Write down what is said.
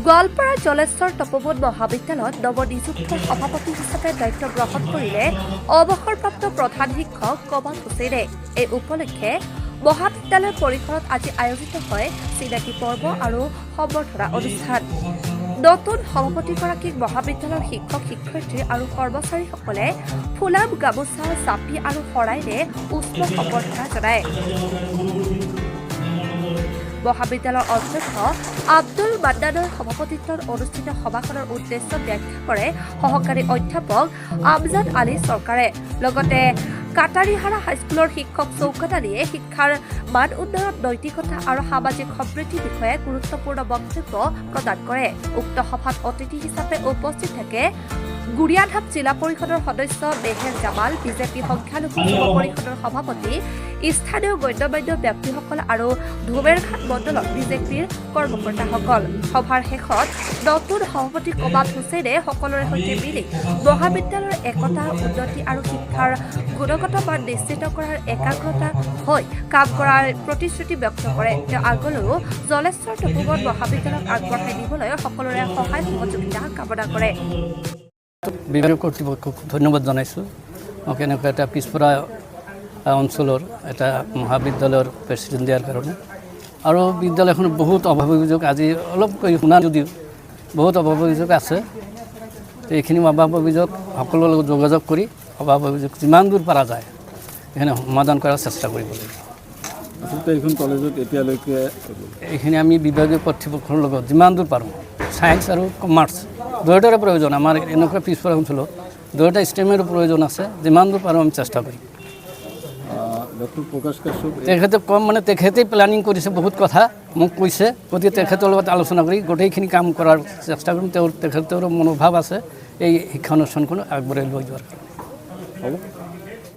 গোৱালপাৰা জলেশ্বৰ তপোবন মহাবিদ্যালয়ত নৱনিযুক্ত সভাপতি হিচাপে দায়িত্ব গ্ৰহণ কৰিলে অৱসৰপ্ৰাপ্ত প্ৰধান শিক্ষক কমাল হুছেইনে। এই উপলক্ষে মহাবিদ্যালয় পৰিসৰত আজি আয়োজিত হয় চিনাকি পৰ্ব আৰু সম্বৰ্ধনা অনুষ্ঠান। নতুন সভাপতিগৰাকীক মহাবিদ্যালয়ৰ শিক্ষক শিক্ষয়িত্ৰী আৰু কৰ্মচাৰীসকলে ফুলাম গামোচা জাপি আৰু শৰাইৰে উষ্ম সম্বৰ্ধনা জনায়। মহাবিদ্যালয়ৰ অধ্যক্ষ আব্দুল মান্নানৰ সভাপতিত্বত অনুষ্ঠিত সভাখনৰ উদ্দেশ্য ব্যাখ্যা কৰে সহকাৰী অধ্যাপক আমজাদ আলী চৰকাৰে। লগতে কাটাৰিহাৰা হাইস্কুলৰ শিক্ষক চৌকত আলীয়ে শিক্ষাৰ মান উন্নয়ন, নৈতিকতা আৰু সামাজিক সমৃদ্ধিৰ বিষয়ে গুৰুত্বপূৰ্ণ বক্তব্য প্ৰদান কৰে। উক্ত সভাত অতিথি হিচাপে উপস্থিত থাকে গুৰিয়াধাপ জিলা পৰিষদৰ সদস্য মেহেৰ জামাল, বিজেপি সংখ্যালঘু যুৱ পৰিষদৰ সভাপতি, স্থানীয় গণ্যমান্য ব্যক্তিসকল আৰু ধুমেৰঘাট মণ্ডলৰ বিজেপিৰ কৰ্মকৰ্তাসকল। সভাৰ শেষত নতুন সভাপতি কমাল হুছেইনে সকলোৰে সৈতে মিলি মহাবিদ্যালয়ৰ একতা, উন্নতি আৰু শিক্ষাৰ গুণগত মান নিশ্চিত কৰাৰ একাগ্ৰতা হৈ কাম কৰাৰ প্ৰতিশ্ৰুতি ব্যক্ত কৰে। তেওঁ আগলৈও জলেশ্বৰ তপোবন মহাবিদ্যালয়ক আগবঢ়াই নিবলৈ সকলোৰে সহায় সহযোগিতা কামনা কৰে। বিভাগীয় কৰ্তৃপক্ষক ধন্যবাদ জনাইছোঁ। মোক এনেকুৱা এটা পিছপৰা অঞ্চলৰ এটা মহাবিদ্যালয়ৰ প্ৰেচিডেণ্ট দিয়াৰ কাৰণে। আৰু বিদ্যালয়খনত বহুত অভাৱ অভিযোগ আজি অলপ শুনা যদিও বহুত অভাৱ অভিযোগ আছে। এইখিনি অভাৱ অভিযোগ সকলোৰ লগত যোগাযোগ কৰি অভাৱ অভিযোগ যিমান দূৰ পৰা যায় এইখিনি সমাধান কৰাৰ চেষ্টা কৰিব লাগিব। আচলতে এইখন কলেজত এতিয়ালৈকে এইখিনি আমি বিভাগীয় কৰ্তৃপক্ষৰ লগত যিমান দূৰ পাৰোঁ, ছায়েন্স আৰু কমাৰ্চ দুয়োটাৰে প্ৰয়োজন। আমাৰ এনেকুৱা পিছপৰা অঞ্চলত দুয়োটা ষ্টেমৰো প্ৰয়োজন আছে। যিমান দূৰ পাৰোঁ আমি চেষ্টা কৰিম। ডক্টৰ প্ৰকাশ কাশ্যপ তেখেতে কম মানে তেখেতেই প্লেনিং কৰিছে, বহুত কথা মোক কৈছে। গতিকে তেখেতৰ লগত আলোচনা কৰি গোটেইখিনি কাম কৰাৰ চেষ্টা কৰিম। তেখেতৰো মনোভাৱ আছে এই শিক্ষা অনুষ্ঠানখন আগবঢ়াই লৈ যোৱাৰ কাৰণে। হ'ব।